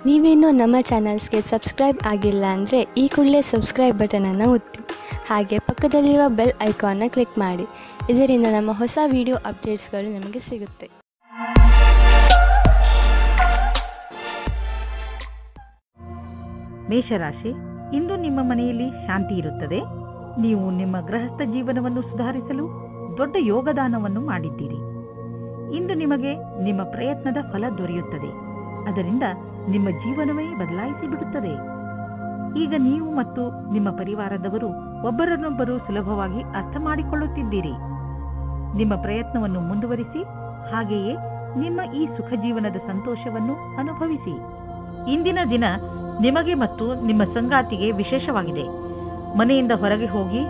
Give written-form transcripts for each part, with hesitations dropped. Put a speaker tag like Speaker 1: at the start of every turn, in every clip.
Speaker 1: ನೀವೇನೂ ನಮ್ಮ ಚಾನಲ್ಸ್ಗೆ ಸಬ್ಸ್ಕ್ರೈಬ್ ಆಗಿಲ್ಲ ಅಂದರೆ ಈ ಕೂಡಲೇ ಸಬ್ಸ್ಕ್ರೈಬ್ ಬಟನನ್ನು ಒತ್ತಿ ಹಾಗೆ ಪಕ್ಕದಲ್ಲಿರುವ ಬೆಲ್ ಐಕಾನ್ನ ಕ್ಲಿಕ್ ಮಾಡಿ. ಇದರಿಂದ ನಮ್ಮ ಹೊಸ ವಿಡಿಯೋ ಅಪ್ಡೇಟ್ಸ್ಗಳು ನಿಮಗೆ ಸಿಗುತ್ತೆ.
Speaker 2: ಮೇಷರಾಶಿ, ಇಂದು ನಿಮ್ಮ ಮನೆಯಲ್ಲಿ ಶಾಂತಿ ಇರುತ್ತದೆ. ನೀವು ನಿಮ್ಮ ಗೃಹಸ್ಥ ಜೀವನವನ್ನು ಸುಧಾರಿಸಲು ದೊಡ್ಡ ಯೋಗದಾನವನ್ನು ಮಾಡಿದ್ದೀರಿ. ಇಂದು ನಿಮಗೆ ನಿಮ್ಮ ಪ್ರಯತ್ನದ ಫಲ ದೊರೆಯುತ್ತದೆ. ಅದರಿಂದ ನಿಮ್ಮ ಜೀವನವೇ ಬದಲಾಯಿಸಿ ಬಿಡುತ್ತದೆ. ಈಗ ನೀವು ಮತ್ತು ನಿಮ್ಮ ಪರಿವಾರದವರು ಒಬ್ಬರನ್ನೊಬ್ಬರು ಸುಲಭವಾಗಿ ಅರ್ಥ ಮಾಡಿಕೊಳ್ಳುತ್ತಿದ್ದೀರಿ. ನಿಮ್ಮ ಪ್ರಯತ್ನವನ್ನು ಮುಂದುವರಿಸಿ, ಹಾಗೆಯೇ ನಿಮ್ಮ ಈ ಸುಖ ಜೀವನದ ಸಂತೋಷವನ್ನು ಅನುಭವಿಸಿ. ಇಂದಿನ ದಿನ ನಿಮಗೆ ಮತ್ತು ನಿಮ್ಮ ಸಂಗಾತಿಗೆ ವಿಶೇಷವಾಗಿದೆ. ಮನೆಯಿಂದ ಹೊರಗೆ ಹೋಗಿ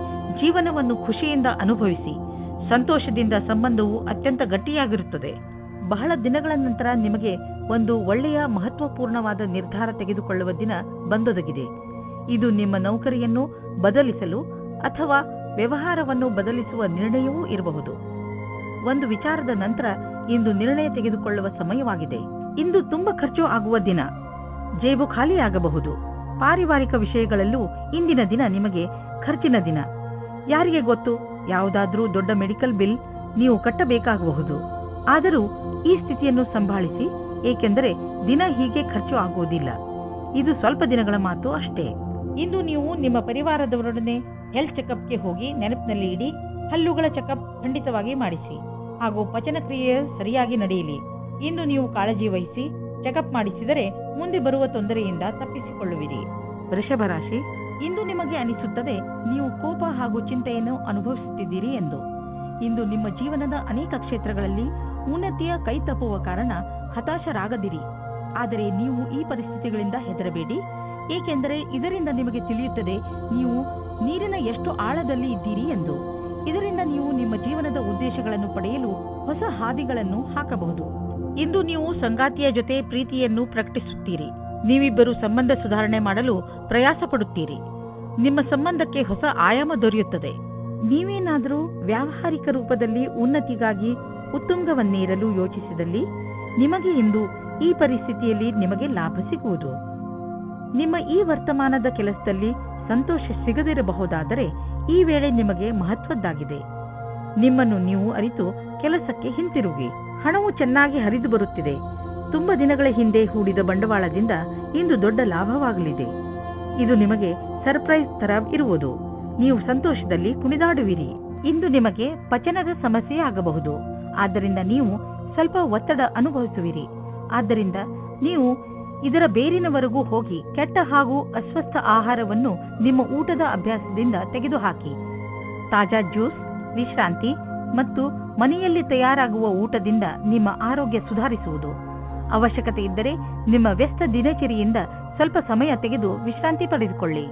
Speaker 2: ಜೀವನವನ್ನು ಖುಷಿಯಿಂದ ಅನುಭವಿಸಿ. ಸಂತೋಷದಿಂದ ಸಂಬಂಧವು ಅತ್ಯಂತ ಗಟ್ಟಿಯಾಗಿರುತ್ತದೆ. ಬಹಳ ದಿನಗಳ ನಂತರ ನಿಮಗೆ ಒಂದು ಒಳ್ಳೆಯ ಮಹತ್ವಪೂರ್ಣವಾದ ನಿರ್ಧಾರ ತೆಗೆದುಕೊಳ್ಳುವ ದಿನ ಬಂದೊದಗಿದೆ. ಇದು ನಿಮ್ಮ ನೌಕರಿಯನ್ನು ಬದಲಿಸಲು ಅಥವಾ ವ್ಯವಹಾರವನ್ನು ಬದಲಿಸುವ ನಿರ್ಣಯವೂ ಇರಬಹುದು. ಒಂದು ವಿಚಾರದ ನಂತರ ಇಂದು ನಿರ್ಣಯ ತೆಗೆದುಕೊಳ್ಳುವ ಸಮಯವಾಗಿದೆ. ಇಂದು ತುಂಬಾ ಖರ್ಚು ಆಗುವ ದಿನ. ಜೇಬು ಖಾಲಿಯಾಗಬಹುದು. ಪಾರಿವಾರಿಕ ವಿಷಯಗಳಲ್ಲೂ ಇಂದಿನ ದಿನ ನಿಮಗೆ ಖರ್ಚಿನ ದಿನ. ಯಾರಿಗೆ ಗೊತ್ತು, ಯಾವುದಾದ್ರೂ ದೊಡ್ಡ ಮೆಡಿಕಲ್ ಬಿಲ್ ನೀವು ಕಟ್ಟಬೇಕಾಗಬಹುದು. ಆದರೂ ಈ ಸ್ಥಿತಿಯನ್ನು ಸಂಭಾಳಿಸಿ, ಏಕೆಂದರೆ ದಿನ ಹೀಗೆ ಖರ್ಚು ಆಗುವುದಿಲ್ಲ. ಇದು ಸ್ವಲ್ಪ ದಿನಗಳ ಮಾತು ಅಷ್ಟೇ. ಇಂದು ನೀವು ನಿಮ್ಮ ಪರಿವಾರದವರೊಡನೆ ಹೆಲ್ತ್ ಚೆಕಪ್ಗೆ ಹೋಗಿ ನೆನಪಿನಲ್ಲಿ ಇಡಿ. ಹಲ್ಲುಗಳ ಚೆಕಪ್ ಖಂಡಿತವಾಗಿ ಮಾಡಿಸಿ, ಹಾಗೂ ಪಚನ ಕ್ರಿಯೆ ಸರಿಯಾಗಿ ನಡೆಯಲಿ. ಇಂದು ನೀವು ಕಾಳಜಿ ವಹಿಸಿ ಚೆಕಪ್ ಮಾಡಿಸಿದರೆ ಮುಂದೆ ಬರುವ ತೊಂದರೆಯಿಂದ ತಪ್ಪಿಸಿಕೊಳ್ಳುವಿರಿ. ವೃಷಭ ರಾಶಿ, ಇಂದು ನಿಮಗೆ ಅನಿಸುತ್ತದೆ ನೀವು ಕೋಪ ಹಾಗೂ ಚಿಂತೆಯನ್ನು ಅನುಭವಿಸುತ್ತಿದ್ದೀರಿ ಎಂದು. ಇಂದು ನಿಮ್ಮ ಜೀವನದ ಅನೇಕ ಕ್ಷೇತ್ರಗಳಲ್ಲಿ ಉನ್ನತಿಯ ಕೈ ತಪ್ಪುವ ಕಾರಣ ಹತಾಶರಾಗದಿರಿ. ಆದರೆ ನೀವು ಈ ಪರಿಸ್ಥಿತಿಗಳಿಂದ ಹೆದರಬೇಡಿ, ಏಕೆಂದರೆ ಇದರಿಂದ ನಿಮಗೆ ತಿಳಿಯುತ್ತದೆ ನೀವು ನೀರಿನ ಎಷ್ಟು ಆಳದಲ್ಲಿ ಇದ್ದೀರಿ ಎಂದು. ಇದರಿಂದ ನೀವು ನಿಮ್ಮ ಜೀವನದ ಉದ್ದೇಶಗಳನ್ನು ಪಡೆಯಲು ಹೊಸ ಹಾದಿಗಳನ್ನು ಹಾಕಬಹುದು. ಇಂದು ನೀವು ಸಂಗಾತಿಯ ಜೊತೆ ಪ್ರೀತಿಯನ್ನು ಪ್ರಕಟಿಸುತ್ತೀರಿ. ನೀವಿಬ್ಬರು ಸಂಬಂಧ ಸುಧಾರಣೆ ಮಾಡಲು ಪ್ರಯಾಸ ಪಡುತ್ತೀರಿ. ನಿಮ್ಮ ಸಂಬಂಧಕ್ಕೆ ಹೊಸ ಆಯಾಮ ದೊರೆಯುತ್ತದೆ. ನೀವೇನಾದರೂ ವ್ಯಾವಹಾರಿಕ ರೂಪದಲ್ಲಿ ಉನ್ನತಿಗಾಗಿ ಉತ್ತುಂಗವನ್ನೇರಲು ಯೋಚಿಸಿದಲ್ಲಿ ನಿಮಗೆ ಇಂದು ಈ ಪರಿಸ್ಥಿತಿಯಲ್ಲಿ ನಿಮಗೆ ಲಾಭ ಸಿಗುವುದು. ನಿಮ್ಮ ಈ ವರ್ತಮಾನದ ಕೆಲಸದಲ್ಲಿ ಸಂತೋಷ ಸಿಗದಿರಬಹುದಾದರೆ ಈ ವೇಳೆ ನಿಮಗೆ ಮಹತ್ವದ್ದಾಗಿದೆ. ನಿಮ್ಮನ್ನು ನೀವು ಅರಿತು ಕೆಲಸಕ್ಕೆ ಹಿಂತಿರುಗಿ. ಹಣವು ಚೆನ್ನಾಗಿ ಹರಿದು ಬರುತ್ತಿದೆ. ತುಂಬ ದಿನಗಳ ಹಿಂದೆ ಹೂಡಿದ ಬಂಡವಾಳದಿಂದ ಇಂದು ದೊಡ್ಡ ಲಾಭವಾಗಲಿದೆ. ಇದು ನಿಮಗೆ ಸರ್ಪ್ರೈಸ್ ತರ ಇರುವುದು. ನೀವು ಸಂತೋಷದಲ್ಲಿ ಕುಣಿದಾಡುವಿರಿ. ಇಂದು ನಿಮಗೆ ಪಚನದ ಸಮಸ್ಯೆ ಆಗಬಹುದು. ಆದ್ದರಿಂದ ನೀವು ಸ್ವಲ್ಪ ಒತ್ತಡ ಅನುಭವಿಸುವಿರಿ. ಆದ್ದರಿಂದ ನೀವು ಇದರ ಬೇರಿನವರೆಗೂ ಹೋಗಿ ಕೆಟ್ಟ ಹಾಗೂ ಅಸ್ವಸ್ಥ ಆಹಾರವನ್ನು ನಿಮ್ಮ ಊಟದ ಅಭ್ಯಾಸದಿಂದ ತೆಗೆದುಹಾಕಿ. ತಾಜಾ ಜ್ಯೂಸ್, ವಿಶ್ರಾಂತಿ ಮತ್ತು ಮನೆಯಲ್ಲಿ ತಯಾರಾಗುವ ಊಟದಿಂದ ನಿಮ್ಮ ಆರೋಗ್ಯ ಸುಧಾರಿಸುವುದು. ಅವಶ್ಯಕತೆ ಇದ್ದರೆ ನಿಮ್ಮ ವ್ಯಸ್ತ ದಿನಚರಿಯಿಂದ ಸ್ವಲ್ಪ ಸಮಯ ತೆಗೆದು ವಿಶ್ರಾಂತಿ ಪಡೆದುಕೊಳ್ಳಿ.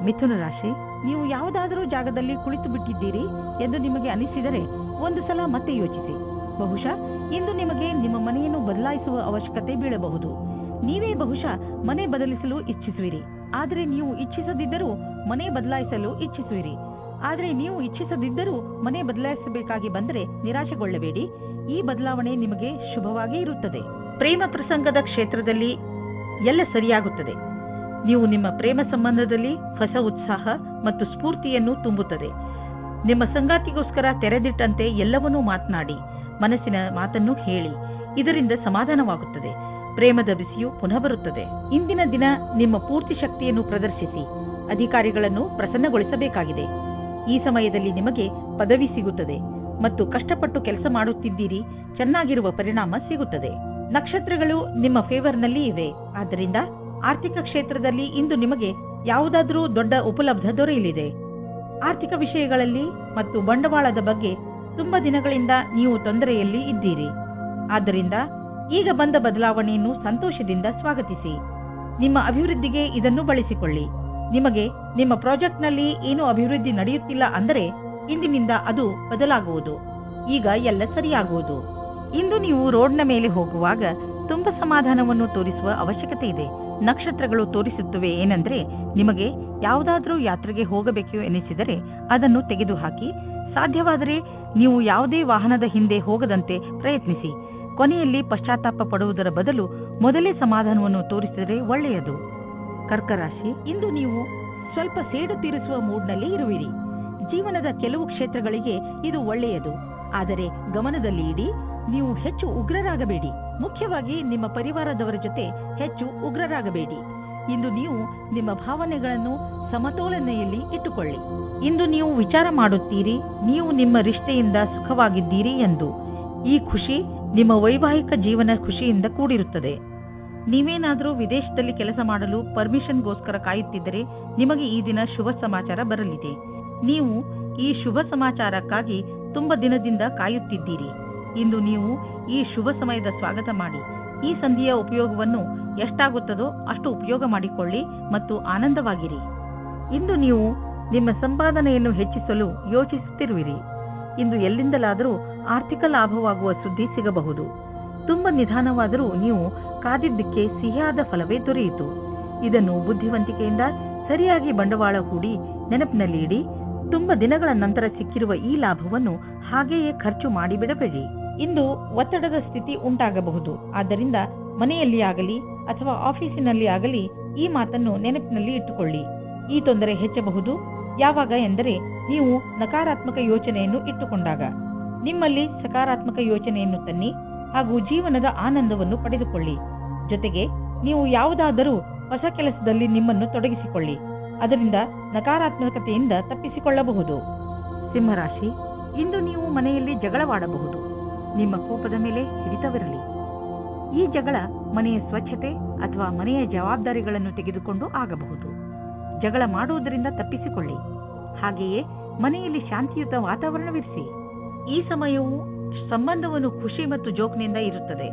Speaker 2: ಮಿಥುನ ರಾಶಿ, ನೀವು ಯಾವುದಾದರೂ ಜಾಗದಲ್ಲಿ ಕುಳಿತು ಬಿಟ್ಟಿದ್ದೀರಿ ಎಂದು ನಿಮಗೆ ಅನಿಸಿದರೆ ಒಂದು ಸಲ ಮತ್ತೆ ಯೋಚಿಸಿ. ಬಹುಶಃ ಇಂದು ನಿಮಗೆ ನಿಮ್ಮ ಮನೆಯನ್ನು ಬದಲಾಯಿಸುವ ಅವಶ್ಯಕತೆ ಬೀಳಬಹುದು. ನೀವೇ ಬಹುಶಃ ಮನೆ ಬದಲಿಸಲು ಇಚ್ಛಿಸುವಿರಿ. ಆದರೆ ನೀವು ಇಚ್ಛಿಸದಿದ್ದರೂ ಮನೆ ಬದಲಾಯಿಸಲು ಇಚ್ಛಿಸುವಿರಿ. ಆದರೆ ನೀವು ಇಚ್ಛಿಸದಿದ್ದರೂ ಮನೆ ಬದಲಾಯಿಸಬೇಕಾಗಿ ಬಂದರೆ ನಿರಾಶೆಗೊಳ್ಳಬೇಡಿ. ಈ ಬದಲಾವಣೆ ನಿಮಗೆ ಶುಭವಾಗಿ ಇರುತ್ತದೆ. ಪ್ರೇಮ ಪ್ರಸಂಗದ ಕ್ಷೇತ್ರದಲ್ಲಿ ಎಲ್ಲ ಸರಿಯಾಗುತ್ತದೆ. ನೀವು ನಿಮ್ಮ ಪ್ರೇಮ ಸಂಬಂಧದಲ್ಲಿ ಹೊಸ ಉತ್ಸಾಹ ಮತ್ತು ಸ್ಫೂರ್ತಿಯನ್ನು ತುಂಬುತ್ತದೆ. ನಿಮ್ಮ ಸಂಗಾತಿಗೋಸ್ಕರ ತೆರೆದಿಟ್ಟಂತೆ ಎಲ್ಲವನ್ನೂ ಮಾತನಾಡಿ, ಮನಸ್ಸಿನ ಮಾತನ್ನು ಹೇಳಿ. ಇದರಿಂದ ಸಮಾಧಾನವಾಗುತ್ತದೆ. ಪ್ರೇಮದ ಬಿಸಿಯು ಪುನಃ ಬರುತ್ತದೆ. ಇಂದಿನ ದಿನ ನಿಮ್ಮ ಪೂರ್ತಿ ಶಕ್ತಿಯನ್ನು ಪ್ರದರ್ಶಿಸಿ. ಅಧಿಕಾರಿಗಳನ್ನು ಪ್ರಸನ್ನಗೊಳಿಸಬೇಕಾಗಿದೆ. ಈ ಸಮಯದಲ್ಲಿ ನಿಮಗೆ ಪದವಿ ಸಿಗುತ್ತದೆ ಮತ್ತು ಕಷ್ಟಪಟ್ಟು ಕೆಲಸ ಮಾಡುತ್ತಿದ್ದೀರಿ. ಚೆನ್ನಾಗಿರುವ ಪರಿಣಾಮ ಸಿಗುತ್ತದೆ. ನಕ್ಷತ್ರಗಳು ನಿಮ್ಮ ಫೇವರ್ನಲ್ಲಿ ಇವೆ. ಆದ್ದರಿಂದ ಆರ್ಥಿಕ ಕ್ಷೇತ್ರದಲ್ಲಿ ಇಂದು ನಿಮಗೆ ಯಾವುದಾದರೂ ದೊಡ್ಡ ಉಪಲಬ್ಧ ದೊರೆಯಲಿದೆ. ಆರ್ಥಿಕ ವಿಷಯಗಳಲ್ಲಿ ಮತ್ತು ಬಂಡವಾಳದ ಬಗ್ಗೆ ತುಂಬಾ ದಿನಗಳಿಂದ ನೀವು ತೊಂದರೆಯಲ್ಲಿ ಇದ್ದೀರಿ. ಆದ್ದರಿಂದ ಈಗ ಬಂದ ಬದಲಾವಣೆಯನ್ನು ಸಂತೋಷದಿಂದ ಸ್ವಾಗತಿಸಿ. ನಿಮ್ಮ ಅಭಿವೃದ್ಧಿಗೆ ಇದನ್ನು ಬಳಸಿಕೊಳ್ಳಿ. ನಿಮಗೆ ನಿಮ್ಮ ಪ್ರಾಜೆಕ್ಟ್ನಲ್ಲಿ ಏನೂ ಅಭಿವೃದ್ಧಿ ನಡೆಯುತ್ತಿಲ್ಲ ಅಂದರೆ ಇಂದಿನಿಂದ ಅದು ಬದಲಾಗುವುದು. ಈಗ ಎಲ್ಲ ಸರಿಯಾಗುವುದು. ಇಂದು ನೀವು ರೋಡ್ನ ಮೇಲೆ ಹೋಗುವಾಗ ತುಂಬಾ ಸಮಾಧಾನವನ್ನು ತೋರಿಸುವ ಅವಶ್ಯಕತೆ ಇದೆ. ನಕ್ಷತ್ರಗಳು ತೋರಿಸುತ್ತವೆ ಏನೆಂದರೆ ನಿಮಗೆ ಯಾವುದಾದ್ರೂ ಯಾತ್ರೆಗೆ ಹೋಗಬೇಕು ಎನಿಸಿದರೆ ಅದನ್ನು ತೆಗೆದುಹಾಕಿ. ಸಾಧ್ಯವಾದರೆ ನೀವು ಯಾವುದೇ ವಾಹನದ ಹಿಂದೆ ಹೋಗದಂತೆ ಪ್ರಯತ್ನಿಸಿ. ಕೊನೆಯಲ್ಲಿ ಪಶ್ಚಾತ್ತಾಪ ಪಡುವುದರ ಬದಲು ಮೊದಲೇ ಸಮಾಧಾನವನ್ನು ತೋರಿಸಿದರೆ ಒಳ್ಳೆಯದು. ಕರ್ಕ ರಾಶಿ, ಇಂದು ನೀವು ಸ್ವಲ್ಪ ಸೇಡು ತೀರಿಸುವ ಮೂಡ್ನಲ್ಲಿ ಇರುವಿರಿ. ಜೀವನದ ಕೆಲವು ಕ್ಷೇತ್ರಗಳಿಗೆ ಇದು ಒಳ್ಳೆಯದು. ಆದರೆ ಗಮನದಲ್ಲಿ ಇಡಿ, ನೀವು ಹೆಚ್ಚು ಉಗ್ರರಾಗಬೇಡಿ. ಮುಖ್ಯವಾಗಿ ನಿಮ್ಮ ಪರಿವಾರದವರ ಜೊತೆ ಹೆಚ್ಚು ಉಗ್ರರಾಗಬೇಡಿ. ಇಂದು ನೀವು ನಿಮ್ಮ ಭಾವನೆಗಳನ್ನು ಸಮತೋಲನೆಯಲ್ಲಿ ಇಟ್ಟುಕೊಳ್ಳಿ. ಇಂದು ನೀವು ವಿಚಾರ ಮಾಡುತ್ತೀರಿ, ನೀವು ನಿಮ್ಮ ರಿಶ್ತೆಯಿಂದ ಸುಖವಾಗಿದ್ದೀರಿ ಎಂದು. ಈ ಖುಷಿ ನಿಮ್ಮ ವೈವಾಹಿಕ ಜೀವನ ಖುಷಿಯಿಂದ ಕೂಡಿರುತ್ತದೆ. ನೀವೇನಾದರೂ ವಿದೇಶದಲ್ಲಿ ಕೆಲಸ ಮಾಡಲು ಪರ್ಮಿಷನ್ಗೋಸ್ಕರ ಕಾಯುತ್ತಿದ್ದರೆ ನಿಮಗೆ ಈ ದಿನ ಶುಭ ಸಮಾಚಾರ ಬರಲಿದೆ. ನೀವು ಈ ಶುಭ ಸಮಾಚಾರಕ್ಕಾಗಿ ತುಂಬ ದಿನದಿಂದ ಕಾಯುತ್ತಿದ್ದೀರಿ. ಇಂದು ನೀವು ಈ ಶುಭ ಸಮಯದ ಸ್ವಾಗತ ಮಾಡಿ. ಈ ಸಂಧಿಯ ಉಪಯೋಗವನ್ನು ಎಷ್ಟಾಗುತ್ತದೋ ಅಷ್ಟು ಉಪಯೋಗ ಮಾಡಿಕೊಳ್ಳಿ ಮತ್ತು ಆನಂದವಾಗಿರಿ. ಇಂದು ನೀವು ನಿಮ್ಮ ಸಂಪಾದನೆಯನ್ನು ಹೆಚ್ಚಿಸಲು ಯೋಚಿಸುತ್ತಿರುವಿರಿ. ಇಂದು ಎಲ್ಲಿಂದಲಾದರೂ ಆರ್ಥಿಕ ಲಾಭವಾಗುವ ಸುದ್ದಿ ಸಿಗಬಹುದು. ತುಂಬ ನಿಧಾನವಾದರೂ ನೀವು ಕಾದಿದ್ದಕ್ಕೆ ಸಿಹಿಯಾದ ಫಲವೇ ದೊರೆಯಿತು. ಇದನ್ನು ಬುದ್ಧಿವಂತಿಕೆಯಿಂದ ಸರಿಯಾಗಿ ಬಂಡವಾಳ ಹೂಡಿ ನೆನಪಿನಲ್ಲಿ ಇಡಿ. ತುಂಬ ದಿನಗಳ ನಂತರ ಸಿಕ್ಕಿರುವ ಈ ಲಾಭವನ್ನು ಹಾಗೆಯೇ ಖರ್ಚು ಮಾಡಿಬಿಡಬೇಡಿ. ಇಂದು ಒತ್ತಡದ ಸ್ಥಿತಿ ಉಂಟಾಗಬಹುದು. ಆದ್ದರಿಂದ ಮನೆಯಲ್ಲಿ ಆಗಲಿ ಅಥವಾ ಆಫೀಸಿನಲ್ಲಿ ಆಗಲಿ ಈ ಮಾತನ್ನು ನೆನಪಿನಲ್ಲಿ ಇಟ್ಟುಕೊಳ್ಳಿ. ಈ ತೊಂದರೆ ಹೆಚ್ಚಬಹುದು. ಯಾವಾಗ ಎಂದರೆ ನೀವು ನಕಾರಾತ್ಮಕ ಯೋಚನೆಯನ್ನು ಇಟ್ಟುಕೊಂಡಾಗ. ನಿಮ್ಮಲ್ಲಿ ಸಕಾರಾತ್ಮಕ ಯೋಚನೆಯನ್ನು ತನ್ನಿ ಹಾಗೂ ಜೀವನದ ಆನಂದವನ್ನು ಪಡೆದುಕೊಳ್ಳಿ. ಜೊತೆಗೆ ನೀವು ಯಾವುದಾದರೂ ಹೊಸ ಕೆಲಸದಲ್ಲಿ ನಿಮ್ಮನ್ನು ತೊಡಗಿಸಿಕೊಳ್ಳಿ. ಅದರಿಂದ ನಕಾರಾತ್ಮಕತೆಯಿಂದ ತಪ್ಪಿಸಿಕೊಳ್ಳಬಹುದು. ಸಿಂಹರಾಶಿ, ಇಂದು ನೀವು ಮನೆಯಲ್ಲಿ ಜಗಳವಾಡಬಹುದು. ನಿಮ್ಮ ಕೋಪದ ಮೇಲೆ ಹಿಡಿತವಿರಲಿ. ಈ ಜಗಳ ಮನೆಯ ಸ್ವಚ್ಛತೆ ಅಥವಾ ಮನೆಯ ಜವಾಬ್ದಾರಿಗಳನ್ನು ತೆಗೆದುಕೊಂಡು ಆಗಬಹುದು. ಜಗಳ ಮಾಡುವುದರಿಂದ ತಪ್ಪಿಸಿಕೊಳ್ಳಿ. ಹಾಗೆಯೇ ಮನೆಯಲ್ಲಿ ಶಾಂತಿಯುತ ವಾತಾವರಣವಿರಿಸಿ. ಈ ಸಮಯವು ಸಂಬಂಧವನ್ನು ಖುಷಿ ಮತ್ತು ಜೋಕ್ನಿಂದ ಇರುತ್ತದೆ.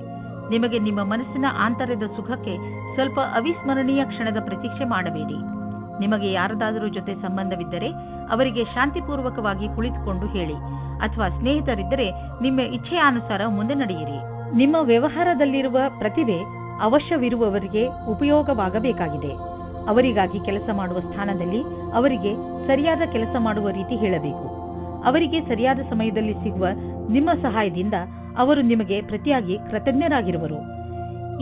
Speaker 2: ನಿಮಗೆ ನಿಮ್ಮ ಮನಸ್ಸಿನ ಆಂತರ್ಯದ ಸುಖಕ್ಕೆ ಸ್ವಲ್ಪ ಅವಿಸ್ಮರಣೀಯ ಕ್ಷಣದ ಪ್ರತೀಕ್ಷೆ ಮಾಡಬೇಡಿ. ನಿಮಗೆ ಯಾರದಾದರೂ ಜೊತೆ ಸಂಬಂಧವಿದ್ದರೆ ಅವರಿಗೆ ಶಾಂತಿಪೂರ್ವಕವಾಗಿ ಕುಳಿತುಕೊಂಡು ಹೇಳಿ, ಅಥವಾ ಸ್ನೇಹಿತರಿದ್ದರೆ ನಿಮ್ಮ ಇಚ್ಛೆಯಾನುಸಾರ ಮುಂದೆ ನಡೆಯಿರಿ. ನಿಮ್ಮ ವ್ಯವಹಾರದಲ್ಲಿರುವ ಪ್ರತಿಭೆ ಅವಶ್ಯವಿರುವವರಿಗೆ ಉಪಯೋಗವಾಗಬೇಕಾಗಿದೆ. ಅವರಿಗಾಗಿ ಕೆಲಸ ಮಾಡುವ ಸ್ಥಾನದಲ್ಲಿ ಅವರಿಗೆ ಸರಿಯಾದ ಕೆಲಸ ಮಾಡುವ ರೀತಿ ಹೇಳಬೇಕು. ಅವರಿಗೆ ಸರಿಯಾದ ಸಮಯದಲ್ಲಿ ಸಿಗುವ ನಿಮ್ಮ ಸಹಾಯದಿಂದ ಅವರು ನಿಮಗೆ ಪ್ರತಿಯಾಗಿ ಕೃತಜ್ಞರಾಗಿರುವರು.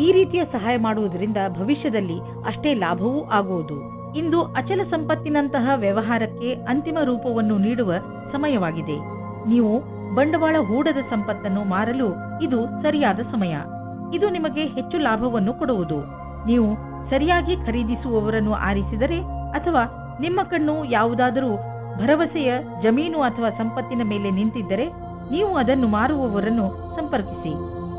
Speaker 2: ಈ ರೀತಿಯ ಸಹಾಯ ಮಾಡುವುದರಿಂದ ಭವಿಷ್ಯದಲ್ಲಿ ಅಷ್ಟೇ ಲಾಭವೂ ಆಗುವುದು. ಇಂದು ಅಚಲ ಸಂಪತ್ತಿನಂತಹ ವ್ಯವಹಾರಕ್ಕೆ ಅಂತಿಮ ರೂಪವನ್ನು ನೀಡುವ ಸಮಯವಾಗಿದೆ. ನೀವು ಬಂಡವಾಳ ಹೂಡದ ಸಂಪತ್ತನ್ನು ಮಾರಲು ಇದು ಸರಿಯಾದ ಸಮಯ. ಇದು ನಿಮಗೆ ಹೆಚ್ಚು ಲಾಭವನ್ನು ಕೊಡುವುದು. ನೀವು ಸರಿಯಾಗಿ ಖರೀದಿಸುವವರನ್ನು ಆರಿಸಿದರೆ ಅಥವಾ ನಿಮ್ಮ ಕಣ್ಣು ಯಾವುದಾದರೂ ಭರವಸೆಯ ಜಮೀನು ಅಥವಾ ಸಂಪತ್ತಿನ ಮೇಲೆ ನಿಂತಿದ್ದರೆ ನೀವು ಅದನ್ನು ಮಾರುವವರನ್ನು ಸಂಪರ್ಕಿಸಿ.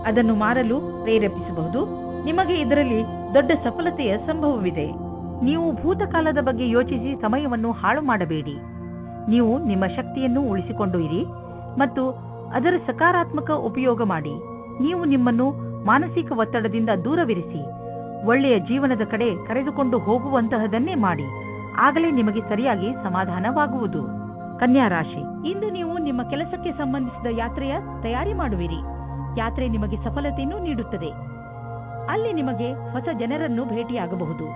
Speaker 2: ಅದನ್ನು ಮಾರಲು ಪ್ರೇರೇಪಿಸಬಹುದು. ನಿಮಗೆ ಇದರಲ್ಲಿ ದೊಡ್ಡ ಸಫಲತೆಯ ಸಂಭವವಿದೆ. ನೀವು ಭೂತಕಾಲದ ಬಗ್ಗೆ ಯೋಚಿಸಿ ಸಮಯವನ್ನು ಹಾಳು ಮಾಡಬೇಡಿ. ನೀವು ನಿಮ್ಮ ಶಕ್ತಿಯನ್ನು ಉಳಿಸಿಕೊಂಡು ಇರಿ ಮತ್ತು ಅದರ ಸಕಾರಾತ್ಮಕ ಉಪಯೋಗ ಮಾಡಿ. ನೀವು ನಿಮ್ಮನ್ನು ಮಾನಸಿಕ ಒತ್ತಡದಿಂದ ದೂರವಿರಿಸಿ. ಒಳ್ಳೆಯ ಜೀವನದ ಕಡೆ ಕರೆದುಕೊಂಡು ಹೋಗುವಂತಹದನ್ನೇ ಮಾಡಿ. ಆಗಲೇ ನಿಮಗೆ ಸರಿಯಾಗಿ ಸಮಾಧಾನವಾಗುವುದು. ಕನ್ಯಾ ರಾಶಿ, ಇಂದು ನೀವು ನಿಮ್ಮ ಕೆಲಸಕ್ಕೆ ಸಂಬಂಧಿಸಿದ ಯಾತ್ರೆಯ ತಯಾರಿ ಮಾಡುವಿರಿ. ಯಾತ್ರೆ ನಿಮಗೆ ಸಫಲತೆಯನ್ನು ನೀಡುತ್ತದೆ. ಅಲ್ಲಿ ನಿಮಗೆ ಹೊಸ ಜನರನ್ನು ಭೇಟಿಯಾಗಬಹುದು.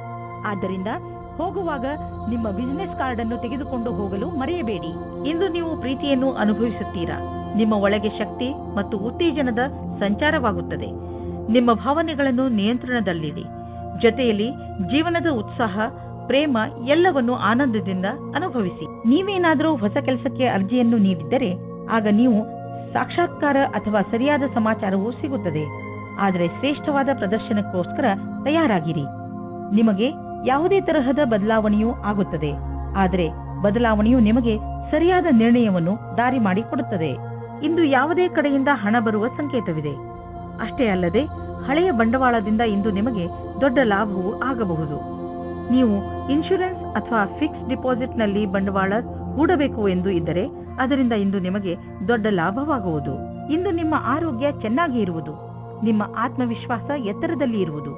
Speaker 2: ಆದ್ದರಿಂದ ಹೋಗುವಾಗ ನಿಮ್ಮ ಬಿಸಿನೆಸ್ ಕಾರ್ಡ್ ಅನ್ನು ತೆಗೆದುಕೊಂಡು ಹೋಗಲು ಮರೆಯಬೇಡಿ. ಇಂದು ನೀವು ಪ್ರೀತಿಯನ್ನು ಅನುಭವಿಸುತ್ತೀರಾ. ನಿಮ್ಮ ಒಳಗೆ ಶಕ್ತಿ ಮತ್ತು ಉತ್ತೇಜನದ ಸಂಚಾರವಾಗುತ್ತದೆ. ನಿಮ್ಮ ಭಾವನೆಗಳನ್ನು ನಿಯಂತ್ರಣದಲ್ಲಿಡಿ. ಜೊತೆಯಲ್ಲಿ ಜೀವನದ ಉತ್ಸಾಹ, ಪ್ರೇಮ ಎಲ್ಲವನ್ನು ಆನಂದದಿಂದ ಅನುಭವಿಸಿ. ನೀವೇನಾದರೂ ಹೊಸ ಕೆಲಸಕ್ಕೆ ಅರ್ಜಿಯನ್ನು ನೀಡಿದ್ದರೆ ಆಗ ನೀವು ಸಾಕ್ಷಾತ್ಕಾರ ಅಥವಾ ಸರಿಯಾದ ಸಮಾಚಾರವೂ ಸಿಗುತ್ತದೆ. ಆದರೆ ಶ್ರೇಷ್ಠವಾದ ಪ್ರದರ್ಶನಕ್ಕೋಸ್ಕರ ತಯಾರಾಗಿರಿ. ನಿಮಗೆ ಯಾವುದೇ ತರಹದ ಬದಲಾವಣೆಯೂ ಆಗುತ್ತದೆ. ಆದರೆ ಬದಲಾವಣೆಯು ನಿಮಗೆ ಸರಿಯಾದ ನಿರ್ಣಯವನ್ನು ದಾರಿ ಮಾಡಿಕೊಡುತ್ತದೆ. ಇಂದು ಯಾವುದೇ ಕಡೆಯಿಂದ ಹಣ ಬರುವ ಸಂಕೇತವಿದೆ. ಅಷ್ಟೇ ಅಲ್ಲದೆ ಹಳೆಯ ಬಂಡವಾಳದಿಂದ ಇಂದು ನಿಮಗೆ ದೊಡ್ಡ ಲಾಭವೂ ಆಗಬಹುದು. ನೀವು ಇನ್ಶೂರೆನ್ಸ್ ಅಥವಾ ಫಿಕ್ಸ್ ಡಿಪಾಸಿಟ್ನಲ್ಲಿ ಬಂಡವಾಳ ಹೂಡಬೇಕು ಎಂದು ಇದ್ದರೆ ಅದರಿಂದ ಇಂದು ನಿಮಗೆ ದೊಡ್ಡ ಲಾಭವಾಗುವುದು. ಇಂದು ನಿಮ್ಮ ಆರೋಗ್ಯ ಚೆನ್ನಾಗಿ ಇರುವುದು. ನಿಮ್ಮ ಆತ್ಮವಿಶ್ವಾಸ ಎತ್ತರದಲ್ಲಿ ಇರುವುದು.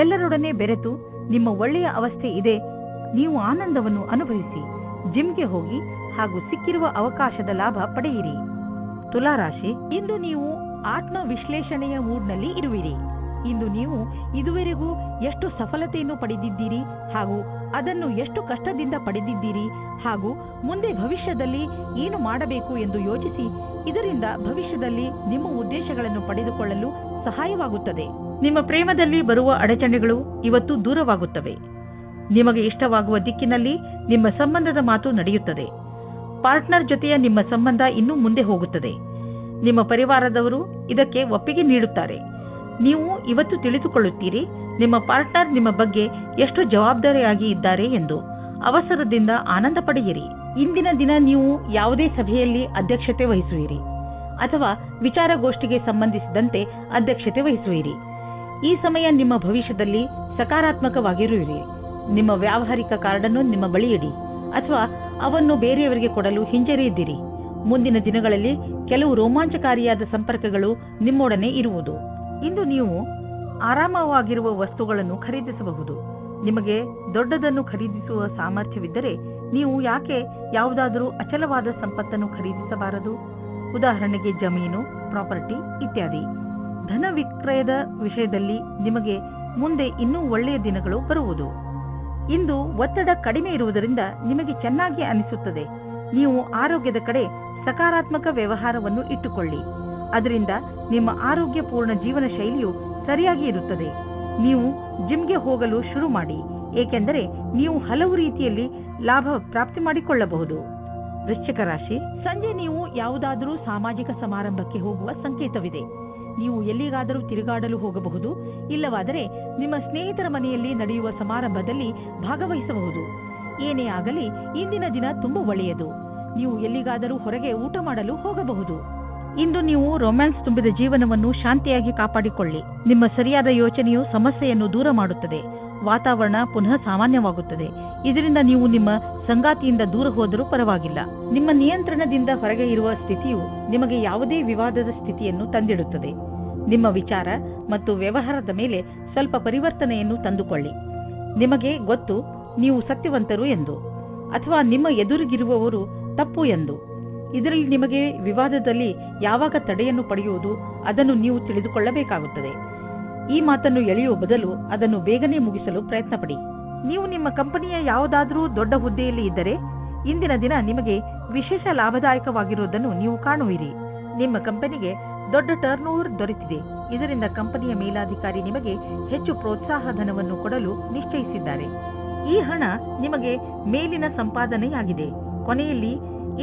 Speaker 2: ಎಲ್ಲರೊಡನೆ ಬೆರೆತು ನಿಮ್ಮ ಒಳ್ಳೆಯ ಅವಸ್ಥೆ ಇದೆ. ನೀವು ಆನಂದವನ್ನು ಅನುಭವಿಸಿ. ಜಿಮ್ಗೆ ಹೋಗಿ ಹಾಗೂ ಸಿಕ್ಕಿರುವ ಅವಕಾಶದ ಲಾಭ ಪಡೆಯಿರಿ. ತುಲಾರಾಶಿ, ಇಂದು ನೀವು ಆತ್ಮ ವಿಶ್ಲೇಷಣೆಯ ಮೂಡ್ನಲ್ಲಿ ಇರುವಿರಿ. ಇಂದು ನೀವು ಇದುವರೆಗೂ ಎಷ್ಟು ಸಫಲತೆಯನ್ನು ಪಡೆದಿದ್ದೀರಿ ಹಾಗೂ ಅದನ್ನು ಎಷ್ಟು ಕಷ್ಟದಿಂದ ಪಡೆದಿದ್ದೀರಿ ಹಾಗೂ ಮುಂದೆ ಭವಿಷ್ಯದಲ್ಲಿ ಏನು ಮಾಡಬೇಕು ಎಂದು ಯೋಚಿಸಿ ಇದರಿಂದ ಭವಿಷ್ಯದಲ್ಲಿ ನಿಮ್ಮ ಉದ್ದೇಶಗಳನ್ನು ಪಡೆದುಕೊಳ್ಳಲು ಸಹಾಯವಾಗುತ್ತದೆ. ನಿಮ್ಮ ಪ್ರೇಮದಲ್ಲಿ ಬರುವ ಅಡಚಣೆಗಳು ಇವತ್ತು ದೂರವಾಗುತ್ತವೆ. ನಿಮಗೆ ಇಷ್ಟವಾಗುವ ದಿಕ್ಕಿನಲ್ಲಿ ನಿಮ್ಮ ಸಂಬಂಧದ ಮಾತು ನಡೆಯುತ್ತದೆ. ಪಾರ್ಟ್ನರ್ ಜೊತೆಯ ನಿಮ್ಮ ಸಂಬಂಧ ಇನ್ನೂ ಮುಂದೆ ಹೋಗುತ್ತದೆ. ನಿಮ್ಮ ಪರಿವಾರದವರು ಇದಕ್ಕೆ ಒಪ್ಪಿಗೆ ನೀಡುತ್ತಾರೆ. ನೀವು ಇವತ್ತು ತಿಳಿದುಕೊಳ್ಳುತ್ತೀರಿ ನಿಮ್ಮ ಪಾರ್ಟ್ನರ್ ನಿಮ್ಮ ಬಗ್ಗೆ ಎಷ್ಟು ಜವಾಬ್ದಾರಿಯಾಗಿ ಇದ್ದಾರೆ ಎಂದು. ಅವಸರದಿಂದ ಆನಂದ ಪಡೆಯಿರಿ. ಇಂದಿನ ದಿನ ನೀವು ಯಾವುದೇ ಸಭೆಯಲ್ಲಿ ಅಧ್ಯಕ್ಷತೆ ವಹಿಸುವಿರಿ ಅಥವಾ ವಿಚಾರಗೋಷ್ಠಿಗೆ ಸಂಬಂಧಿಸಿದಂತೆ ಅಧ್ಯಕ್ಷತೆ ವಹಿಸುವಿರಿ. ಈ ಸಮಯ ನಿಮ್ಮ ಭವಿಷ್ಯದಲ್ಲಿ ಸಕಾರಾತ್ಮಕವಾಗಿರುವಿರಿ. ನಿಮ್ಮ ವ್ಯಾವಹಾರಿಕ ಕಾರ್ಡನ್ನು ನಿಮ್ಮ ಬಳಿ ಇಡಿ ಅಥವಾ ಅವನ್ನು ಬೇರೆಯವರಿಗೆ ಕೊಡಲು ಹಿಂಜರಿಯಿದ್ದೀರಿ. ಮುಂದಿನ ದಿನಗಳಲ್ಲಿ ಕೆಲವು ರೋಮಾಂಚಕಾರಿಯಾದ ಸಂಪರ್ಕಗಳು ನಿಮ್ಮೊಡನೆ ಇರುವುದು. ಇಂದು ನೀವು ಆರಾಮವಾಗಿರುವ ವಸ್ತುಗಳನ್ನು ಖರೀದಿಸಬಹುದು. ನಿಮಗೆ ದೊಡ್ಡದನ್ನು ಖರೀದಿಸುವ ಸಾಮರ್ಥ್ಯವಿದ್ದರೆ ನೀವು ಯಾಕೆ ಯಾವುದಾದರೂ ಅಚಲವಾದ ಸಂಪತ್ತನ್ನು ಖರೀದಿಸಬಾರದು? ಉದಾಹರಣೆಗೆ ಜಮೀನು, ಪ್ರಾಪರ್ಟಿ ಇತ್ಯಾದಿ. ಧನ ವಿಕ್ರಯದ ವಿಷಯದಲ್ಲಿ ನಿಮಗೆ ಮುಂದೆ ಇನ್ನೂ ಒಳ್ಳೆಯ ದಿನಗಳು ಬರುವುದು. ಇಂದು ಒತ್ತಡ ಕಡಿಮೆ ಇರುವುದರಿಂದ ನಿಮಗೆ ಚೆನ್ನಾಗಿ ಅನಿಸುತ್ತದೆ. ನೀವು ಆರೋಗ್ಯದ ಕಡೆ ಸಕಾರಾತ್ಮಕ ವ್ಯವಹಾರವನ್ನು ಇಟ್ಟುಕೊಳ್ಳಿ. ಅದರಿಂದ ನಿಮ್ಮ ಆರೋಗ್ಯಪೂರ್ಣ ಜೀವನ ಶೈಲಿಯು ಸರಿಯಾಗಿ ಇರುತ್ತದೆ. ನೀವು ಜಿಮ್ಗೆ ಹೋಗಲು ಶುರು ಮಾಡಿ, ಏಕೆಂದರೆ ನೀವು ಹಲವು ರೀತಿಯಲ್ಲಿ ಲಾಭ ಪ್ರಾಪ್ತಿ ಮಾಡಿಕೊಳ್ಳಬಹುದು. ವೃಶ್ಚಿಕ ರಾಶಿ, ಸಂಜೆ ನೀವು ಯಾವುದಾದರೂ ಸಾಮಾಜಿಕ ಸಮಾರಂಭಕ್ಕೆ ಹೋಗುವ ಸಂಕೇತವಿದೆ. ನೀವು ಎಲ್ಲಿಗಾದರೂ ತಿರುಗಾಡಲು ಹೋಗಬಹುದು. ಇಲ್ಲವಾದರೆ ನಿಮ್ಮ ಸ್ನೇಹಿತರ ಮನೆಯಲ್ಲಿ ನಡೆಯುವ ಸಮಾರಂಭದಲ್ಲಿ ಭಾಗವಹಿಸಬಹುದು. ಏನೇ ಆಗಲಿ ಇಂದಿನ ದಿನ ತುಂಬಾ ಒಳ್ಳೆಯದು. ನೀವು ಎಲ್ಲಿಗಾದರೂ ಹೊರಗೆ ಊಟ ಮಾಡಲು ಹೋಗಬಹುದು. ಇಂದು ನೀವು ರೊಮ್ಯಾನ್ಸ್ ತುಂಬಿದ ಜೀವನವನ್ನು ಶಾಂತಿಯಾಗಿ ಕಾಪಾಡಿಕೊಳ್ಳಿ. ನಿಮ್ಮ ಸರಿಯಾದ ಯೋಚನೆಯು ಸಮಸ್ಯೆಯನ್ನು ದೂರ ಮಾಡುತ್ತದೆ. ವಾತಾವರಣ ಪುನಃ ಸಾಮಾನ್ಯವಾಗುತ್ತದೆ. ಇದರಿಂದ ನೀವು ನಿಮ್ಮ ಸಂಗಾತಿಯಿಂದ ದೂರ ಹೋದರೂ ಪರವಾಗಿಲ್ಲ. ನಿಮ್ಮ ನಿಯಂತ್ರಣದಿಂದ ಹೊರಗೆ ಇರುವ ಸ್ಥಿತಿಯು ನಿಮಗೆ ಯಾವುದೇ ವಿವಾದದ ಸ್ಥಿತಿಯನ್ನು ತಂದಿಡುತ್ತದೆ. ನಿಮ್ಮ ವಿಚಾರ ಮತ್ತು ವ್ಯವಹಾರದ ಮೇಲೆ ಸ್ವಲ್ಪ ಪರಿವರ್ತನೆಯನ್ನು ತಂದುಕೊಳ್ಳಿ. ನಿಮಗೆ ಗೊತ್ತು ನೀವು ಸತ್ಯವಂತರು ಎಂದು, ಅಥವಾ ನಿಮ್ಮ ಎದುರಿಗಿರುವವರು ತಪ್ಪು ಎಂದು. ಇದರಲ್ಲಿ ನಿಮಗೆ ವಿವಾದದಲ್ಲಿ ಯಾವಾಗ ತಡೆಯನ್ನು ಪಡೆಯುವುದು ಅದನ್ನು ನೀವು ತಿಳಿದುಕೊಳ್ಳಬೇಕಾಗುತ್ತದೆ. ಈ ಮಾತನ್ನು ಎಳೆಯುವ ಬದಲು ಅದನ್ನು ಬೇಗನೆ ಮುಗಿಸಲು ಪ್ರಯತ್ನ ಪಡಿ. ನೀವು ನಿಮ್ಮ ಕಂಪನಿಯ ಯಾವುದಾದರೂ ದೊಡ್ಡ ಹುದ್ದೆಯಲ್ಲಿ ಇದ್ದರೆ ಇಂದಿನ ದಿನ ನಿಮಗೆ ವಿಶೇಷ ಲಾಭದಾಯಕವಾಗಿರುವುದನ್ನು ನೀವು ಕಾಣುವಿರಿ. ನಿಮ್ಮ ಕಂಪನಿಗೆ ದೊಡ್ಡ ಟರ್ನ್ ಓವರ್ ದೊರೆತಿದೆ. ಇದರಿಂದ ಕಂಪನಿಯ ಮೇಲಾಧಿಕಾರಿ ನಿಮಗೆ ಹೆಚ್ಚು ಪ್ರೋತ್ಸಾಹ ಧನವನ್ನು ಕೊಡಲು ನಿಶ್ಚಯಿಸಿದ್ದಾರೆ. ಈ ಹಣ ನಿಮಗೆ ಮೇಲಿನ ಸಂಪಾದನೆಯಾಗಿದೆ. ಕೊನೆಯಲ್ಲಿ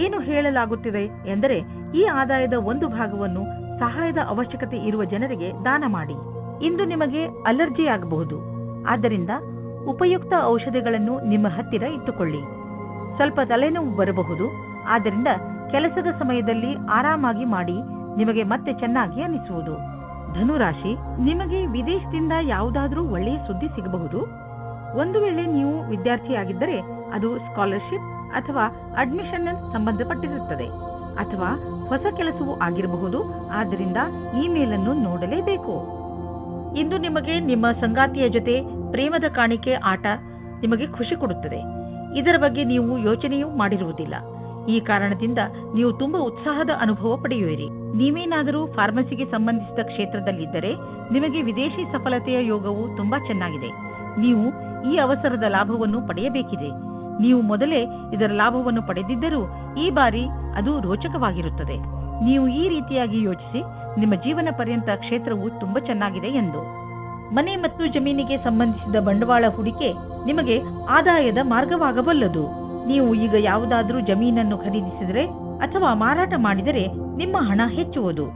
Speaker 2: ಏನು ಹೇಳಲಾಗುತ್ತಿದೆ ಎಂದರೆ ಈ ಆದಾಯದ ಒಂದು ಭಾಗವನ್ನು ಸಹಾಯದ ಅವಶ್ಯಕತೆ ಇರುವ ಜನರಿಗೆ ದಾನ ಮಾಡಿ. ಇಂದು ನಿಮಗೆ ಅಲರ್ಜಿ ಆಗಬಹುದು. ಆದ್ದರಿಂದ ಉಪಯುಕ್ತ ಔಷಧಿಗಳನ್ನು ನಿಮ್ಮ ಹತ್ತಿರ ಇಟ್ಟುಕೊಳ್ಳಿ. ಸ್ವಲ್ಪ ತಲೆನೋವು ಬರಬಹುದು. ಆದ್ದರಿಂದ ಕೆಲಸದ ಸಮಯದಲ್ಲಿ ಆರಾಮಾಗಿ ಮಾಡಿ, ನಿಮಗೆ ಮತ್ತೆ ಚೆನ್ನಾಗಿ ಅನಿಸುವುದು. ಧನುರಾಶಿ, ನಿಮಗೆ ವಿದೇಶದಿಂದ ಯಾವುದಾದ್ರೂ ಒಳ್ಳೆಯ ಸುದ್ದಿ ಸಿಗಬಹುದು. ಒಂದು ವೇಳೆ ನೀವು ವಿದ್ಯಾರ್ಥಿಯಾಗಿದ್ದರೆ ಅದು ಸ್ಕಾಲರ್ಶಿಪ್ ಅಥವಾ ಅಡ್ಮಿಷನ್ ಸಂಬಂಧಪಟ್ಟಿರುತ್ತದೆ, ಅಥವಾ ಹೊಸ ಕೆಲಸವೂ ಆಗಿರಬಹುದು. ಆದ್ದರಿಂದ ಇಮೇಲ್ ಅನ್ನು ನೋಡಲೇಬೇಕು. ಇಂದು ನಿಮಗೆ ನಿಮ್ಮ ಸಂಗಾತಿಯ ಜೊತೆ ಪ್ರೇಮದ ಕಾಣಿಕೆ ಆಟ ನಿಮಗೆ ಖುಷಿ ಕೊಡುತ್ತದೆ. ಇದರ ಬಗ್ಗೆ ನೀವು ಯೋಚನೆಯೂ ಮಾಡಿರುವುದಿಲ್ಲ. ಈ ಕಾರಣದಿಂದ ನೀವು ತುಂಬಾ ಉತ್ಸಾಹದ ಅನುಭವ ಪಡೆಯುವಿರಿ. ನೀವೇನಾದರೂ ಫಾರ್ಮಸಿಗೆ ಸಂಬಂಧಿಸಿದ ಕ್ಷೇತ್ರದಲ್ಲಿದ್ದರೆ ನಿಮಗೆ ವಿದೇಶಿ ಸಫಲತೆಯ ಯೋಗವು ತುಂಬಾ ಚೆನ್ನಾಗಿದೆ. ನೀವು ಈ ಅವಸರದ ಲಾಭವನ್ನು ಪಡೆಯಬೇಕಿದೆ. ನೀವು ಮೊದಲೇ ಇದರ ಲಾಭವನ್ನು ಪಡೆದಿದ್ದರೂ ಈ ಬಾರಿ ಅದು ರೋಚಕವಾಗಿರುತ್ತದೆ. ನೀವು ಈ ರೀತಿಯಾಗಿ ಯೋಚಿಸಿ, ನಿಮ್ಮ ಜೀವನ ಪರ್ಯಂತ ಕ್ಷೇತ್ರವು ತುಂಬಾ ಚೆನ್ನಾಗಿದೆ ಎಂದು. ಮನೆ ಮತ್ತು ಜಮೀನಿಗೆ ಸಂಬಂಧಿಸಿದ ಬಂಡವಾಳ ಹೂಡಿಕೆ ನಿಮಗೆ ಆದಾಯದ ಮಾರ್ಗವಾಗಬಲ್ಲದು. ನೀವು ಈಗ ಯಾವುದಾದ್ರೂ ಜಮೀನನ್ನು ಖರೀದಿಸಿದರೆ ಅಥವಾ ಮಾರಾಟ ಮಾಡಿದರೆ ನಿಮ್ಮ ಹಣ ಹೆಚ್ಚುವುದು.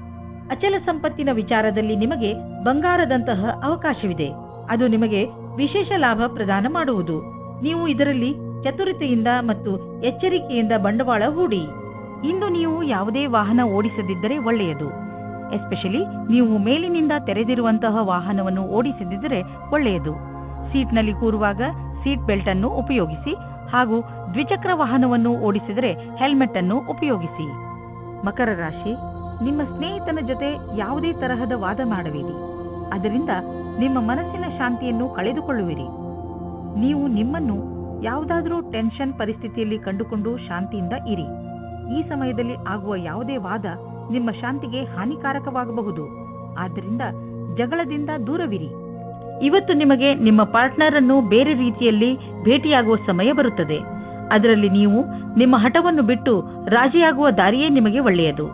Speaker 2: ಅಚಲ ಸಂಪತ್ತಿನ ವಿಚಾರದಲ್ಲಿ ನಿಮಗೆ ಬಂಗಾರದಂತಹ ಅವಕಾಶವಿದೆ. ಅದು ನಿಮಗೆ ವಿಶೇಷ ಲಾಭ ಪ್ರದಾನ ಮಾಡುವುದು. ನೀವು ಇದರಲ್ಲಿ ಚತುರತೆಯಿಂದ ಮತ್ತು ಎಚ್ಚರಿಕೆಯಿಂದ ಬಂಡವಾಳ ಹೂಡಿ. ಇಂದು ನೀವು ಯಾವುದೇ ವಾಹನ ಓಡಿಸದಿದ್ದರೆ ಒಳ್ಳೆಯದು. ಎಸ್ಪೆಷಲಿ ನೀವು ಮೇಲಿನಿಂದ ತೆರೆದಿರುವಂತಹ ವಾಹನವನ್ನು ಓಡಿಸದಿದ್ದರೆ ಒಳ್ಳೆಯದು. ಸೀಟ್ನಲ್ಲಿ ಕೂರುವಾಗ ಸೀಟ್ ಬೆಲ್ಟ್ ಅನ್ನು ಉಪಯೋಗಿಸಿ ಹಾಗೂ ದ್ವಿಚಕ್ರ ವಾಹನವನ್ನು ಓಡಿಸಿದರೆ ಹೆಲ್ಮೆಟ್ ಅನ್ನು ಉಪಯೋಗಿಸಿ. ಮಕರ ರಾಶಿ, ನಿಮ್ಮ ಸ್ನೇಹಿತನ ಜೊತೆ ಯಾವುದೇ ತರಹದ ವಾದ ಮಾಡಬೇಡಿ. ಅದರಿಂದ ನಿಮ್ಮ ಮನಸ್ಸಿನ ಶಾಂತಿಯನ್ನು ಕಳೆದುಕೊಳ್ಳುವಿರಿ. ನೀವು ನಿಮ್ಮನ್ನು ಯಾವುದಾದರೂ ಟೆನ್ಷನ್ ಪರಿಸ್ಥಿತಿಯಲ್ಲಿ ಕಂಡುಕೊಂಡು ಶಾಂತಿಯಿಂದ ಇರಿ. ಈ ಸಮಯದಲ್ಲಿ ಆಗುವ ಯಾವುದೇ ವಾದ ನಿಮ್ಮ ಶಾಂತಿಗೆ ಹಾನಿಕಾರಕವಾಗಬಹುದು. ಆದ್ದರಿಂದ ಜಗಳದಿಂದ ದೂರವಿರಿ. ಇವತ್ತು ನಿಮಗೆ ನಿಮ್ಮ ಪಾರ್ಟ್ನರ್ ಅನ್ನು ಬೇರೆ ರೀತಿಯಲ್ಲಿ ಭೇಟಿಯಾಗುವ ಸಮಯ ಬರುತ್ತದೆ. ಅದರಲ್ಲಿ ನೀವು ನಿಮ್ಮ ಹಠವನ್ನು ಬಿಟ್ಟು ರಾಜಿಯಾಗುವ ದಾರಿಯೇ ನಿಮಗೆ ಒಳ್ಳೆಯದು.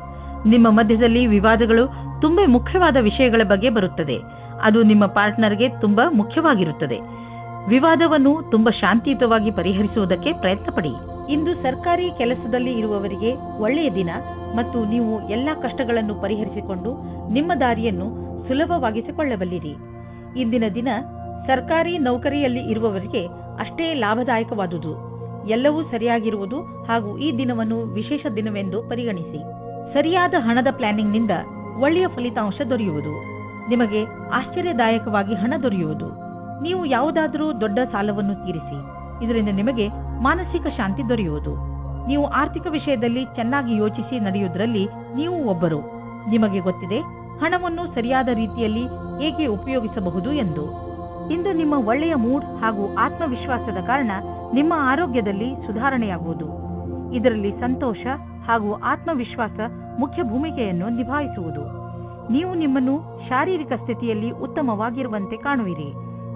Speaker 2: ನಿಮ್ಮ ಮಧ್ಯದಲ್ಲಿ ವಿವಾದಗಳು ತುಂಬಾ ಮುಖ್ಯವಾದ ವಿಷಯಗಳ ಬಗ್ಗೆ ಬರುತ್ತದೆ. ಅದು ನಿಮ್ಮ ಪಾರ್ಟ್ನರ್ಗೆ ತುಂಬಾ ಮುಖ್ಯವಾಗಿರುತ್ತದೆ. ವಿವಾದವನ್ನು ತುಂಬಾ ಶಾಂತಿಯುತವಾಗಿ ಪರಿಹರಿಸುವುದಕ್ಕೆ ಪ್ರಯತ್ನ ಪಡಿ. ಇಂದು ಸರ್ಕಾರಿ ಕೆಲಸದಲ್ಲಿ ಇರುವವರಿಗೆ ಒಳ್ಳೆಯ ದಿನ ಮತ್ತು ನೀವು ಎಲ್ಲಾ ಕಷ್ಟಗಳನ್ನು ಪರಿಹರಿಸಿಕೊಂಡು ನಿಮ್ಮ ದಾರಿಯನ್ನು ಸುಲಭವಾಗಿಸಿಕೊಳ್ಳಬಲ್ಲಿರಿ. ಇಂದಿನ ದಿನ ಸರ್ಕಾರಿ ನೌಕರಿಯಲ್ಲಿ ಇರುವವರಿಗೆ ಅಷ್ಟೇ ಲಾಭದಾಯಕವಾದುದು. ಎಲ್ಲವೂ ಸರಿಯಾಗಿರುವುದು ಹಾಗೂ ಈ ದಿನವನ್ನು ವಿಶೇಷ ದಿನವೆಂದು ಪರಿಗಣಿಸಿ. ಸರಿಯಾದ ಹಣದ ಪ್ಲಾನಿಂಗ್ನಿಂದ ಒಳ್ಳೆಯ ಫಲಿತಾಂಶ ದೊರೆಯುವುದು. ನಿಮಗೆ ಆಶ್ಚರ್ಯದಾಯಕವಾಗಿ ಹಣ ದೊರೆಯುವುದು. ನೀವು ಯಾವುದಾದರೂ ದೊಡ್ಡ ಸಾಲವನ್ನು ತೀರಿಸಿ. ಇದರಿಂದ ನಿಮಗೆ ಮಾನಸಿಕ ಶಾಂತಿ ದೊರೆಯುವುದು. ನೀವು ಆರ್ಥಿಕ ವಿಷಯದಲ್ಲಿ ಚೆನ್ನಾಗಿ ಯೋಚಿಸಿ ನಡೆಯುವುದರಲ್ಲಿ ನೀವು ಒಬ್ಬರು. ನಿಮಗೆ ಗೊತ್ತಿದೆ ಹಣವನ್ನು ಸರಿಯಾದ ರೀತಿಯಲ್ಲಿ ಹೇಗೆ ಉಪಯೋಗಿಸಬಹುದು ಎಂದು. ಇಂದು ನಿಮ್ಮ ಒಳ್ಳೆಯ ಮೂಡ್ ಹಾಗೂ ಆತ್ಮವಿಶ್ವಾಸದ ಕಾರಣ ನಿಮ್ಮ ಆರೋಗ್ಯದಲ್ಲಿ ಸುಧಾರಣೆಯಾಗುವುದು. ಇದರಲ್ಲಿ ಸಂತೋಷ ಹಾಗೂ ಆತ್ಮವಿಶ್ವಾಸ ಮುಖ್ಯ ಭೂಮಿಕೆಯನ್ನು ನಿಭಾಯಿಸುವುದು. ನೀವು ನಿಮ್ಮನ್ನು ಶಾರೀರಿಕ ಸ್ಥಿತಿಯಲ್ಲಿ ಉತ್ತಮವಾಗಿರುವಂತೆ ಕಾಣುವಿರಿ,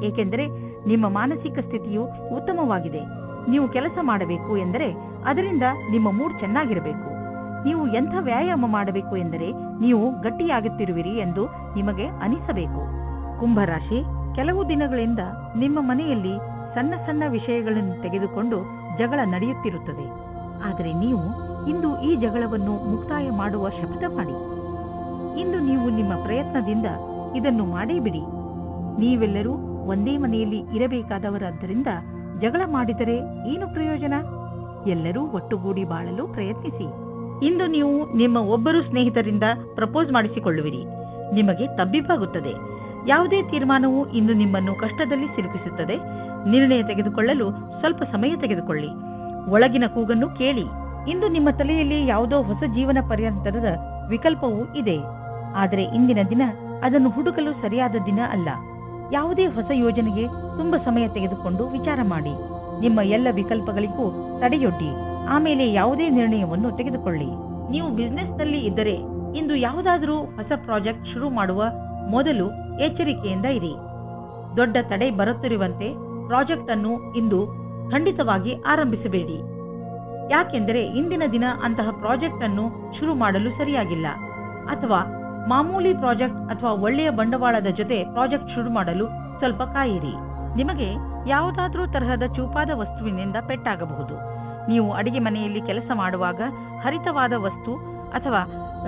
Speaker 2: ಏಕೆಂದರೆ ನಿಮ್ಮ ಮಾನಸಿಕ ಸ್ಥಿತಿಯು ಉತ್ತಮವಾಗಿದೆ. ನೀವು ಕೆಲಸ ಮಾಡಬೇಕು ಎಂದರೆ ಅದರಿಂದ ನಿಮ್ಮ ಮೂಡ್ ಚೆನ್ನಾಗಿರಬೇಕು. ನೀವು ಎಂಥ ವ್ಯಾಯಾಮ ಮಾಡಬೇಕು ಎಂದರೆ ನೀವು ಗಟ್ಟಿಯಾಗುತ್ತಿರುವಿರಿ ಎಂದು ನಿಮಗೆ ಅನಿಸಬೇಕು. ಕುಂಭರಾಶಿ, ಕೆಲವು ದಿನಗಳಿಂದ ನಿಮ್ಮ ಮನೆಯಲ್ಲಿ ಸಣ್ಣ ಸಣ್ಣ ವಿಷಯಗಳನ್ನು ತೆಗೆದುಕೊಂಡು ಜಗಳ ನಡೆಯುತ್ತಿರುತ್ತದೆ. ಆದರೆ ನೀವು ಇಂದು ಈ ಜಗಳವನ್ನು ಮುಕ್ತಾಯ ಮಾಡುವ ಶಪಥ ಮಾಡಿ. ಇಂದು ನೀವು ನಿಮ್ಮ ಪ್ರಯತ್ನದಿಂದ ಇದನ್ನು ಮಾಡೇ ಬಿಡಿ. ನೀವೆಲ್ಲರೂ ಒಂದೇ ಮನೆಯಲ್ಲಿ ಇರಬೇಕಾದವರಾದ್ದರಿಂದ ಜಗಳ ಮಾಡಿದರೆ ಏನು ಪ್ರಯೋಜನ? ಎಲ್ಲರೂ ಒಟ್ಟುಗೂಡಿ ಬಾಳಲು ಪ್ರಯತ್ನಿಸಿ. ಇಂದು ನೀವು ನಿಮ್ಮ ಒಬ್ಬರು ಸ್ನೇಹಿತರಿಂದ ಪ್ರಪೋಸ್ ಮಾಡಿಸಿಕೊಳ್ಳುವಿರಿ. ನಿಮಗೆ ತಬ್ಬಿಬ್ಬಾಗುತ್ತದೆ. ಯಾವುದೇ ತೀರ್ಮಾನವು ಇಂದು ನಿಮ್ಮನ್ನು ಕಷ್ಟದಲ್ಲಿ ಸಿಲುಕಿಸುತ್ತದೆ. ನಿರ್ಣಯ ತೆಗೆದುಕೊಳ್ಳಲು ಸ್ವಲ್ಪ ಸಮಯ ತೆಗೆದುಕೊಳ್ಳಿ. ಒಳಗಿನ ಕೂಗನ್ನು ಕೇಳಿ. ಇಂದು ನಿಮ್ಮ ತಲೆಯಲ್ಲಿ ಯಾವುದೋ ಹೊಸ ಜೀವನ ಪರ್ಯಂತರದ ವಿಕಲ್ಪವೂ ಇದೆ. ಆದರೆ ಇಂದಿನ ದಿನ ಅದನ್ನು ಹುಡುಕಲು ಸರಿಯಾದ ದಿನ ಅಲ್ಲ. ಯಾವುದೇ ಹೊಸ ಯೋಜನೆಗೆ ತುಂಬಾ ಸಮಯ ತೆಗೆದುಕೊಂಡು ವಿಚಾರ ಮಾಡಿ. ನಿಮ್ಮ ಎಲ್ಲ ವಿಕಲ್ಪಗಳಿಗೂ ತಡೆಯೊಡ್ಡಿ. ಆಮೇಲೆ ಯಾವುದೇ ನಿರ್ಣಯವನ್ನು ತೆಗೆದುಕೊಳ್ಳಿ. ನೀವು ಬಿಸಿನೆಸ್ನಲ್ಲಿ ಇದ್ದರೆ ಇಂದು ಯಾವುದಾದರೂ ಹೊಸ ಪ್ರಾಜೆಕ್ಟ್ ಶುರು ಮಾಡುವ ಮೊದಲು ಎಚ್ಚರಿಕೆಯಿಂದ ಇರಿ. ದೊಡ್ಡ ತಡೆ ಬರುತ್ತಿರುವಂತೆ ಪ್ರಾಜೆಕ್ಟ್ ಅನ್ನು ಇಂದು ಖಂಡಿತವಾಗಿ ಆರಂಭಿಸಬೇಡಿ. ಯಾಕೆಂದರೆ ಇಂದಿನ ದಿನ ಅಂತಹ ಪ್ರಾಜೆಕ್ಟ್ ಅನ್ನು ಶುರು ಮಾಡಲು ಸರಿಯಾಗಿಲ್ಲ. ಅಥವಾ ಮಾಮೂಲಿ ಪ್ರಾಜೆಕ್ಟ್ ಅಥವಾ ಒಳ್ಳೆಯ ಬಂಡವಾಳದ ಜೊತೆ ಪ್ರಾಜೆಕ್ಟ್ ಶುರು ಮಾಡಲು ಸ್ವಲ್ಪ ಕಾಯಿರಿ. ನಿಮಗೆ ಯಾವುದಾದ್ರೂ ತರಹದ ಚೂಪಾದ ವಸ್ತುವಿನಿಂದ ಪೆಟ್ಟಾಗಬಹುದು. ನೀವು ಅಡಿಗೆ ಮನೆಯಲ್ಲಿ ಕೆಲಸ ಮಾಡುವಾಗ ಹರಿತವಾದ ವಸ್ತು ಅಥವಾ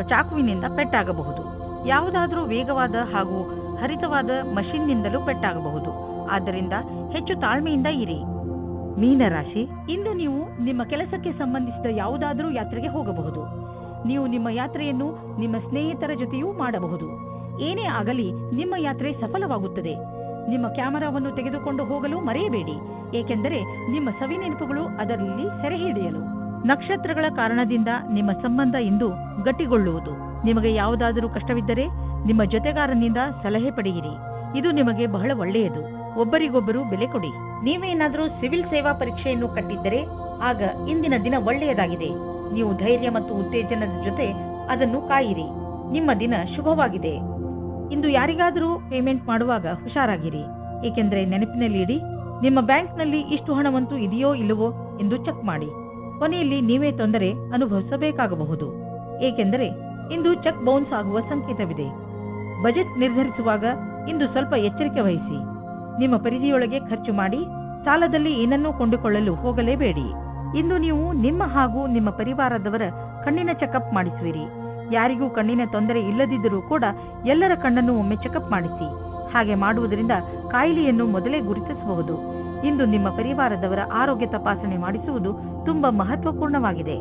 Speaker 2: ಚಾಕುವಿನಿಂದ ಪೆಟ್ಟಾಗಬಹುದು. ಯಾವುದಾದ್ರೂ ವೇಗವಾದ ಹಾಗೂ ಹರಿತವಾದ ಮಷಿನ್ನಿಂದಲೂ ಪೆಟ್ಟಾಗಬಹುದು. ಆದ್ದರಿಂದ ಹೆಚ್ಚು ತಾಳ್ಮೆಯಿಂದ ಇರಿ. ಮೀನರಾಶಿ, ಇಂದು ನೀವು ನಿಮ್ಮ ಕೆಲಸಕ್ಕೆ ಸಂಬಂಧಿಸಿದ ಯಾವುದಾದರೂ ಯಾತ್ರೆಗೆ ಹೋಗಬಹುದು. ನೀವು ನಿಮ್ಮ ಯಾತ್ರೆಯನ್ನು ನಿಮ್ಮ ಸ್ನೇಹಿತರ ಜೊತೆಯೂ ಮಾಡಬಹುದು. ಏನೇ ಆಗಲಿ ನಿಮ್ಮ ಯಾತ್ರೆ ಸಫಲವಾಗುತ್ತದೆ. ನಿಮ್ಮ ಕ್ಯಾಮೆರಾವನ್ನು ತೆಗೆದುಕೊಂಡು ಹೋಗಲು ಮರೆಯಬೇಡಿ, ಏಕೆಂದರೆ ನಿಮ್ಮ ಸವಿನೆನಪುಗಳು ಅದರಲ್ಲಿ ಸೆರೆ ಹಿಡಿಯಲು. ನಕ್ಷತ್ರಗಳ ಕಾರಣದಿಂದ ನಿಮ್ಮ ಸಂಬಂಧ ಇಂದು ಗಟ್ಟಿಗೊಳ್ಳುವುದು. ನಿಮಗೆ ಯಾವುದಾದರೂ ಕಷ್ಟವಿದ್ದರೆ ನಿಮ್ಮ ಜೊತೆಗಾರನಿಂದ ಸಲಹೆ ಪಡೆಯಿರಿ. ಇದು ನಿಮಗೆ ಬಹಳ ಒಳ್ಳೆಯದು. ಒಬ್ಬರಿಗೊಬ್ಬರು ಬೆಲೆ ಕೊಡಿ. ನೀವೇನಾದರೂ ಸಿವಿಲ್ ಸೇವಾ ಪರೀಕ್ಷೆಯನ್ನು ಕಟ್ಟಿದ್ದರೆ ಆಗ ಇಂದಿನ ದಿನ ಒಳ್ಳೆಯದಾಗಿದೆ. ನೀವು ಧೈರ್ಯ ಮತ್ತು ಉತ್ತೇಜನದ ಜೊತೆ ಅದನ್ನು ಕಾಯಿರಿ. ನಿಮ್ಮ ದಿನ ಶುಭವಾಗಿದೆ. ಇಂದು ಯಾರಿಗಾದರೂ ಪೇಮೆಂಟ್ ಮಾಡುವಾಗ ಹುಷಾರಾಗಿರಿ, ಏಕೆಂದರೆ ನೆನಪಿನಲ್ಲಿ ಇಡಿ, ನಿಮ್ಮ ಬ್ಯಾಂಕ್ನಲ್ಲಿ ಇಷ್ಟು ಹಣವಂತೂ ಇದೆಯೋ ಇಲ್ಲವೋ ಎಂದು ಚೆಕ್ ಮಾಡಿ. ಕೊನೆಯಲ್ಲಿ ನೀವೇ ತೊಂದರೆ ಅನುಭವಿಸಬೇಕಾಗಬಹುದು, ಏಕೆಂದರೆ ಇಂದು ಚೆಕ್ ಬೌನ್ಸ್ ಆಗುವ ಸಂಕೇತವಿದೆ. ಬಜೆಟ್ ನಿರ್ಧರಿಸುವಾಗ ಇಂದು ಸ್ವಲ್ಪ ಎಚ್ಚರಿಕೆ ವಹಿಸಿ. ನಿಮ್ಮ ಪರಿಧಿಯೊಳಗೆ ಖರ್ಚು ಮಾಡಿ. ಸಾಲದಲ್ಲಿ ಏನನ್ನೂ ಕೊಂಡುಕೊಳ್ಳಲು ಹೋಗಲೇಬೇಡಿ. ಇಂದು ನೀವು ನಿಮ್ಮ ಹಾಗೂ ನಿಮ್ಮ ಪರಿವಾರದವರ ಕಣ್ಣಿನ ಚೆಕಪ್ ಮಾಡಿಸುವಿರಿ. ಯಾರಿಗೂ ಕಣ್ಣಿನ ತೊಂದರೆ ಇಲ್ಲದಿದ್ದರೂ ಕೂಡ ಎಲ್ಲರ ಕಣ್ಣನ್ನು ಒಮ್ಮೆ ಚೆಕಪ್ ಮಾಡಿಸಿ. ಹಾಗೆ ಮಾಡುವುದರಿಂದ ಕಾಯಿಲೆಯನ್ನು ಮೊದಲೇ ಗುರುತಿಸಬಹುದು. ಇಂದು ನಿಮ್ಮ ಪರಿವಾರದವರ ಆರೋಗ್ಯ ತಪಾಸಣೆ ಮಾಡಿಸುವುದು ತುಂಬಾ ಮಹತ್ವಪೂರ್ಣವಾಗಿದೆ.